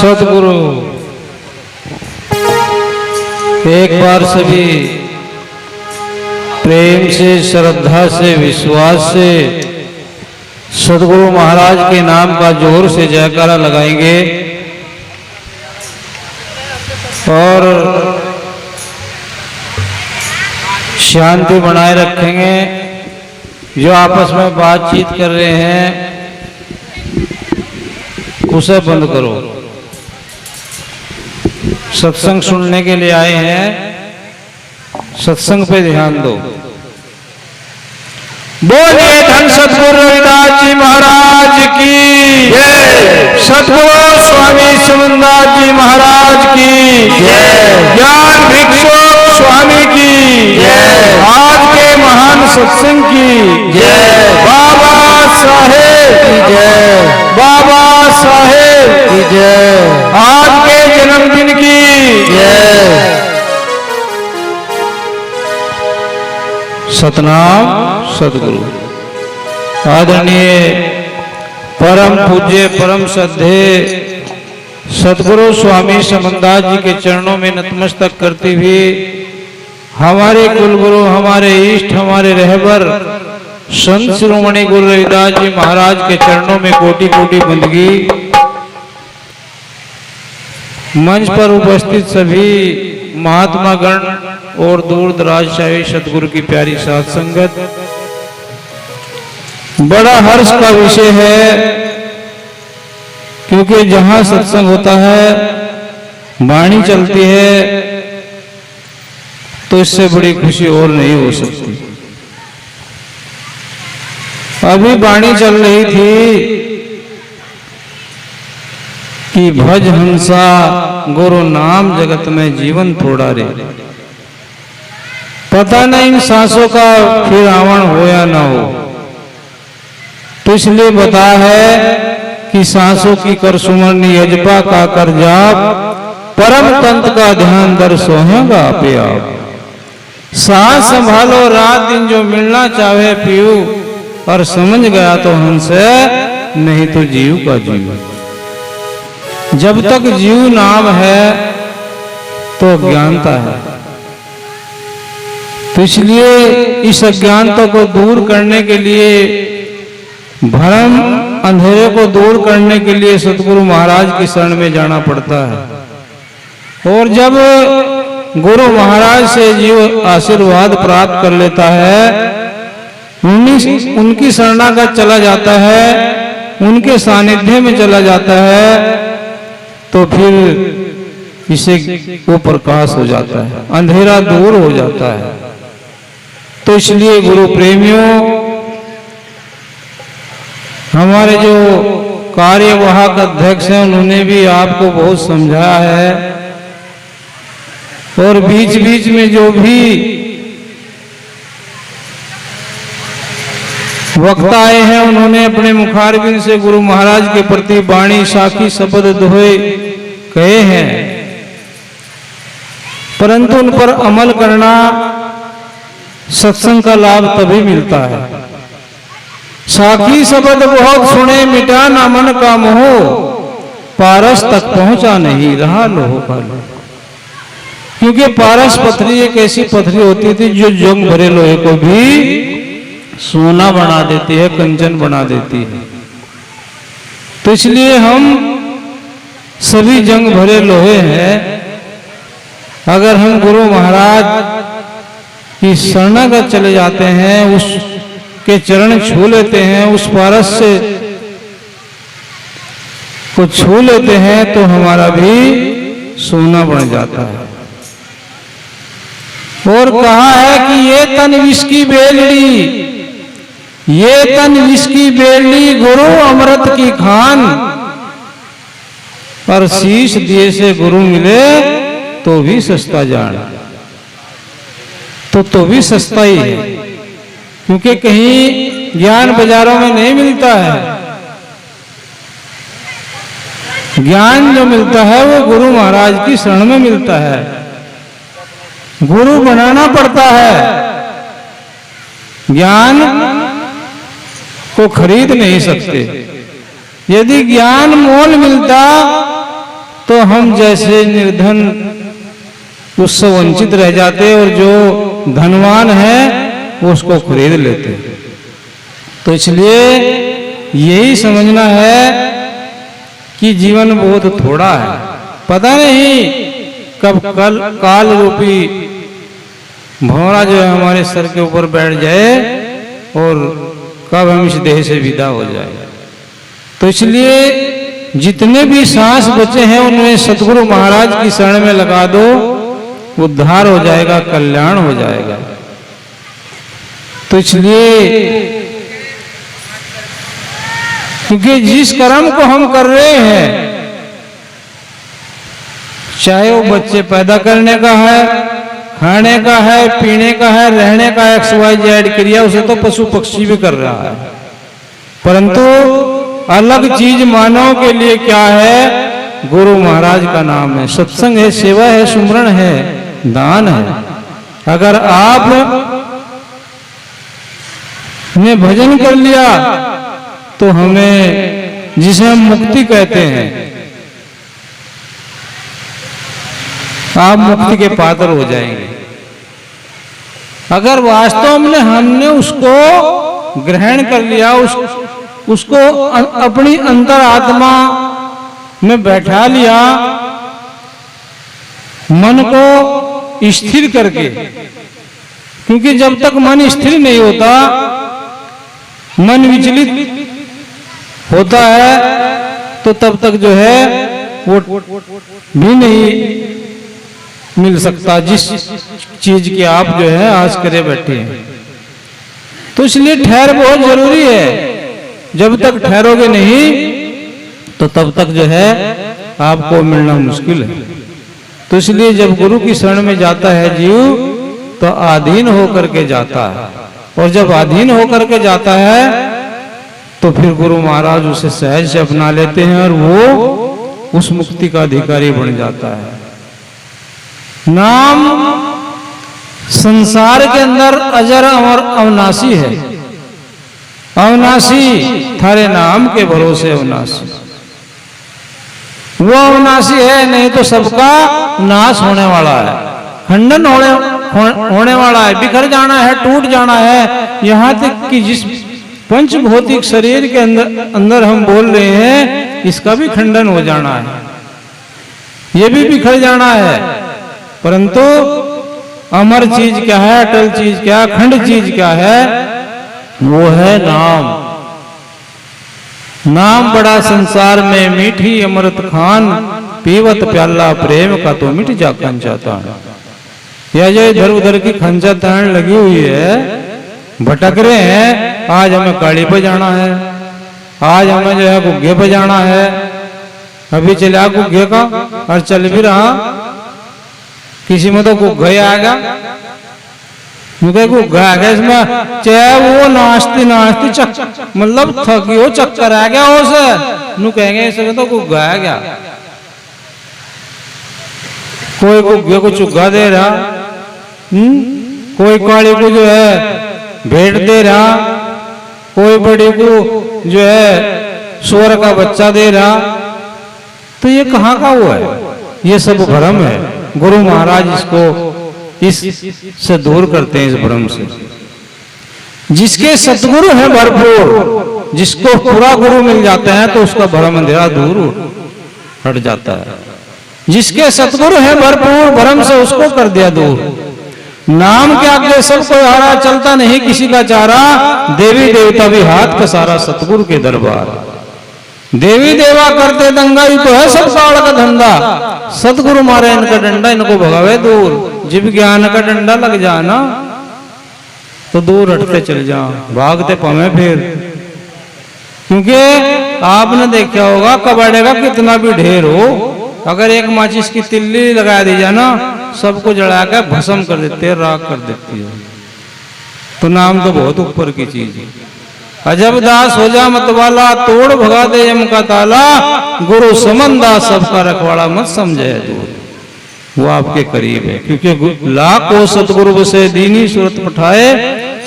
सद्गुरु। एक बार सभी प्रेम से, श्रद्धा से, विश्वास से सद्गुरु महाराज के नाम का जोर से जयकारा लगाएंगे और शांति बनाए रखेंगे। जो आपस में बातचीत कर रहे हैं उसे बंद करो। सत्संग सुनने के लिए आए हैं, सत्संग पे ध्यान दो। बोलिए धन सद्गुरु रविदास जी महाराज की जय, सद्गुरु स्वामी सुमनदास जी महाराज की जय, ज्ञान भिक्षु स्वामी की जय, आज के महान सत्संग की जय, बाबा साहेब की जय, बाबा साहेब की जय, आज के जन्मदिन की जय। सतनाम सद्गुरु। आदरणीय परम पूज्य परम श्रद्धे सद्गुरु स्वामी सुमनदास जी के चरणों में नतमस्तक करती हुई हमारे कुलगुरु, हमारे इष्ट, हमारे रहबर संत शिरोमणि गुरु रविदास जी महाराज के चरणों में कोटि कोटि बंदगी। मंच पर उपस्थित सभी महात्मा गण और दूर दराज से सतगुरु की प्यारी साध संगत, बड़ा हर्ष का विषय है क्योंकि जहां सत्संग होता है, वाणी चलती है, तो इससे बड़ी खुशी और नहीं हो सकती। अभी वाणी चल रही थी कि भज हंसा गुरु नाम जगत में जीवन थोड़ा रे। पता नहीं इन सांसों का फिर आवन हो या ना हो, तो इसलिए बता है कि सांसों की कर सुमरनी यजपा का कर जाप, परम तंत्र का ध्यान दर सोहेगा पे आप। सांस संभालो रात दिन, जो मिलना चाहे पीऊ, और समझ गया तो हंस, नहीं तो जीव का जीव। जब तक जीव नाम है तो अज्ञानता है, तो इसलिए इस अज्ञानता को दूर करने के लिए, भ्रम अंधेरे को दूर करने के लिए सतगुरु महाराज की शरण में जाना पड़ता है। और जब गुरु महाराज से जीव आशीर्वाद प्राप्त कर लेता है, उनकी शरणागत चला जाता है, उनके सानिध्य में चला जाता है, तो फिर इसे वो प्रकाश हो जाता है, अंधेरा दूर हो जाता है। तो इसलिए गुरु प्रेमियों, हमारे जो कार्यवाहक अध्यक्ष हैं उन्होंने भी आपको बहुत समझाया है, और बीच बीच में जो भी वक्ता आए हैं उन्होंने अपने मुखारबिंद से गुरु महाराज के प्रति वाणी, साखी, शब्द, दोहे कहे हैं, परंतु उन पर अमल करना, सत्संग का लाभ तभी मिलता है। साखी शब्द बहुत सुने, मिटा ना मन का मोह, पारस तक पहुंचा नहीं रहा लोह का लोह। क्योंकि पारस पथरी एक ऐसी पथरी होती थी जो जंग भरे लोहे को भी सोना बना देती है, कंचन बना देती है। तो इसलिए हम सभी जंग भरे लोहे हैं। अगर हम गुरु महाराज की शरणागत चले जाते हैं, उसके चरण छू लेते हैं, उस पारस से को छू लेते हैं, तो हमारा भी सोना बन जाता है। और कहा है कि ये तन विष की बेलड़ी, ये तन विष की बेलड़ी, गुरु अमृत की खान, पर शीश दिए से गुरु मिले तो भी सस्ता जान। तो भी सस्ता ही है, क्योंकि कहीं ज्ञान बाजारों में नहीं मिलता है। ज्ञान जो मिलता है वो गुरु महाराज की शरण में मिलता है। गुरु बनाना पड़ता है, ज्ञान को खरीद नहीं सकते। यदि ज्ञान मोल मिलता तो हम जैसे निर्धन उससे वंचित रह जाते और जो धनवान है वो उसको खरीद लेते। तो इसलिए यही समझना है कि जीवन बहुत थोड़ा है, पता नहीं कब काल रूपी भंवरा जो है हमारे सर के ऊपर बैठ जाए और कब हम इस देह से विदा हो जाए। तो इसलिए जितने भी सांस बचे हैं उनमें सतगुरु महाराज की शरण में लगा दो, उद्धार हो जाएगा, कल्याण हो जाएगा। तो इसलिए क्योंकि जिस कर्म को हम कर रहे हैं, चाहे वो बच्चे पैदा करने का है, खाने का है, पीने का है, रहने का XYZ क्रिया, उसे तो पशु पक्षी भी कर रहा है, परंतु अलग चीज मानव के लिए क्या है? गुरु महाराज का नाम है, सत्संग है, सेवा है, सुमरण है, दान है। अगर आप ने भजन कर लिया तो हमें, जिसे हम मुक्ति कहते हैं, आप मुक्ति के पात्र हो जाएंगे। अगर वास्तव में हमने उसको ग्रहण कर लिया, उसको अपनी अंतरात्मा में बैठा लिया, मन को स्थिर करके, क्योंकि जब तक मन स्थिर नहीं होता, मन विचलित होता है, तो तब तक जो है वो भी नहीं मिल सकता जिस चीज की आप जो है आज करे बैठे हैं। तो इसलिए ठहर बहुत जरूरी है। जब तक ठहरोगे नहीं तो तब तक जो है आपको मिलना मुश्किल है। तो इसलिए जब गुरु की शरण में जाता है जीव, तो अधीन होकर के जाता है, और जब अधीन होकर के जाता है तो फिर गुरु महाराज उसे सहज से अपना लेते हैं और वो उस मुक्ति का अधिकारी बन जाता है। नाम संसार के अंदर अजर अमर अविनाशी है, अविनाशी थारे नाम के भरोसे अविनाशी। वो अविनाशी है, नहीं तो सबका नाश होने वाला है, खंडन होने वाला है, बिखर जाना है, टूट जाना है। यहाँ तक कि जिस पंच भौतिक शरीर के अंदर हम बोल रहे हैं, इसका भी खंडन हो जाना है, ये भी बिखर जाना है। परंतु अमर चीज क्या है, अटल चीज क्या है, अखंड चीज क्या है? वो है नाम। नाम बड़ा संसार में मीठी अमृत खान, पीवत प्याला प्रेम का तो मिट जा कंचा तान। यह जो इधर उधर की खंचा तान लगी हुई है, भटक रहे हैं। आज हमें गाड़ी पे जाना है, आज हमें जो है गुग्गे पे जाना है, अभी चला गुग्गे का और चल भी रहा, किसी में तो गुग्गा ही आएगा, गुग्गा आ गया इसमें, चाहे वो नाचती नाचती मतलब थकी हो, चक्कर आ गया उसे, नु कहेंगे इसमें तो गुग्गा आ गया। कोई गुग्गे को चुग्गा दे रहा, कोई काली को जो है भेंट दे रहा, कोई बड़ी को जो है सुअर का बच्चा दे रहा। तो ये कहाँ का हुआ है? ये सब भ्रम है। गुरु महाराज इसको इससे दूर करते हैं, इस भ्रम से। जिसके सतगुरु है भरपूर, जिसको पूरा गुरु मिल जाता है, तो उसका भ्रम अंधेरा दूर हट जाता है। जिसके सतगुरु है भरपूर, भ्रम से उसको कर दिया दूर। नाम के आगे सबको हारा, चलता नहीं किसी का चारा, देवी देवता भी हाथ का सारा सतगुरु के दरबार। देवी देवा करते दंगा, ही तो है सब साड़ का धंधा। सतगुरु मारे इनका डंडा, इनको भगावे दूर। जब ज्ञान का डंडा लग जाना तो दूर हटते चल जा, भागते पवे फिर। क्योंकि आपने देखा होगा कबाड़े का कितना भी ढेर हो, अगर एक माचिस की तिल्ली लगा दी जाए ना, सबको जला कर भस्म कर देते हैं, राख कर देती है। तो नाम तो बहुत ऊपर की चीज है। अजब दास हो जा मतवाला, तोड़ भगा दे यम का ताला, गुरु समंदा सबका रखवाड़ा मत समझे दूर। वो आपके करीब है, क्योंकि लाखों सतगुरु से दीनी सूरत पठाए,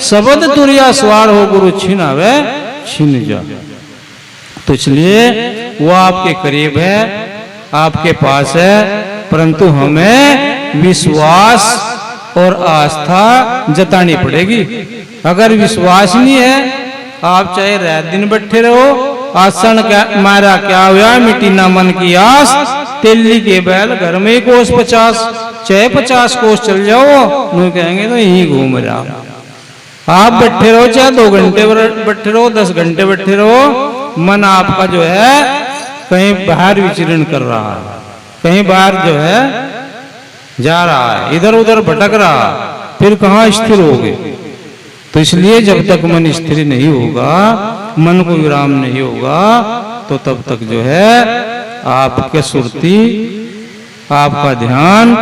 सबद तुरिया सवार हो गुरु छिनावे छिन जा। तो इसलिए वो आपके करीब है। आपके पास है, परंतु हमें विश्वास और आस्था जतानी पड़ेगी। अगर विश्वास नहीं है, आप चाहे रात दिन बैठे रहो, आसन मारा क्या हुआ, मिट्टी ना मन की आस, तेली के बैल घर में कोस 50, चाहे 50 कोस चल जाओ, नो कहेंगे तो यहीं घूम रहा। आप बैठे रहो, चाहे 2 घंटे बैठे रहो, 10 घंटे बैठे रहो, मन आपका जो है कहीं बाहर विचरण कर रहा है, कहीं बाहर जो है जा रहा है, इधर उधर भटक रहा, फिर कहाँ स्थिर होगे। तो इसलिए जब तक मन स्थिर नहीं होगा, मन को विराम नहीं होगा, तो तब तक जो है आपके सुरती, आपका ध्यान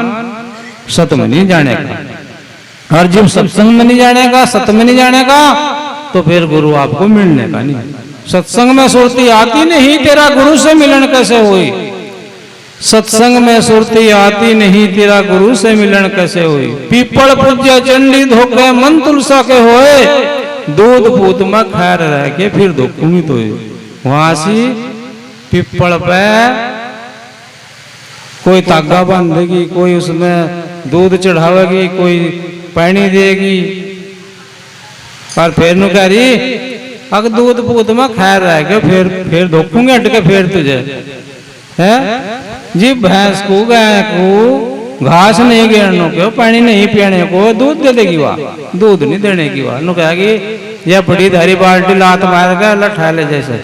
सत में नहीं जाने का। और जब सत्संग में नहीं जाने का, सत में नहीं जाने का, तो फिर गुरु आपको मिलने का नहीं। सत्संग में सुरती आती नहीं, तेरा गुरु से मिलन कैसे हुई। सत्संग में सुरती आती नहीं, तेरा गुरु से मिलन कैसे हुई। पीपल पूज्य चंडी धोखे मन तुलसा के होए, दूध पूत में खैर रह के फिर धोखूंगी तो वहां से पीपल पे कोई तागा बांधेगी, कोई उसमें दूध चढ़ावेगी, कोई पानी देगी, और फिर नु कह रही अगर दूध पूत में खैर रह के फिर धोखूंगे हट के फिर तुझे है जी। भैंस को गाय को घास नहीं गिरने को, पानी नहीं पीने को, दूध दे देगी, वह दूध नहीं देने की, वह नु कहेगी यह बड़ी धारी बाल्टी लात मार के लठा ले जैसे।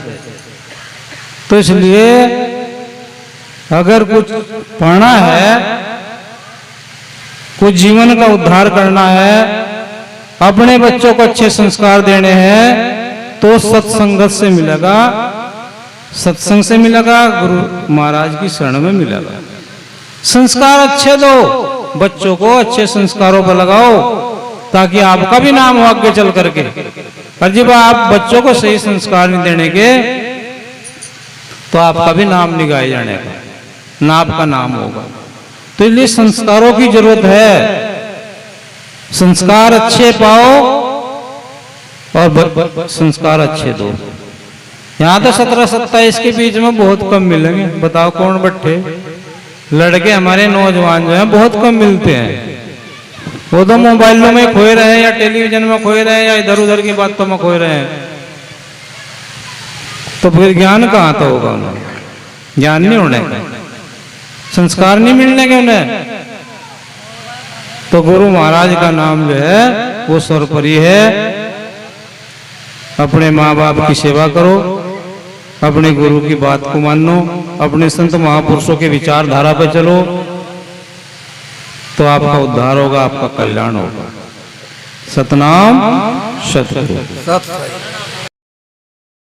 तो इसलिए अगर कुछ पढ़ना है, कुछ जीवन का उद्धार करना है, अपने बच्चों को अच्छे संस्कार देने हैं, तो सत्संगत से मिलेगा, सत्संग से मिलेगा, गुरु महाराज की शरण में मिलेगा। संस्कार अच्छे दो, बच्चों को अच्छे संस्कारों पर लगाओ, ताकि आपका भी नाम हो आगे चल करके। और जब आप बच्चों को सही संस्कार नहीं देने के, तो आपका भी नाम नहीं गाए जाने का, ना आपका नाम होगा। तो इसलिए संस्कारों की जरूरत है। संस्कार अच्छे पाओ और संस्कार अच्छे दो। यहाँ तो 17-27 के बीच में बहुत कम मिलेंगे। बताओ कौन बैठे लड़के हमारे नौजवान जो हैं बहुत कम मिलते हैं। वो तो मोबाइलों में खोए रहे हैं, या टेलीविजन में खोए रहे हैं, या इधर उधर की बातों में खोए रहे हैं। तो फिर ज्ञान कहाँ तो होगा उन्हें, ज्ञान नहीं होने का, संस्कार नहीं मिलने के उन्हें। तो गुरु महाराज का नाम जो है वो सर्वोपरि है। अपने माँ बाप की सेवा करो, अपने गुरु की बात को मानो, अपने संत महापुरुषों के विचारधारा पे चलो, तो आपका उद्धार होगा, आपका कल्याण होगा। सतनाम सतगुरु।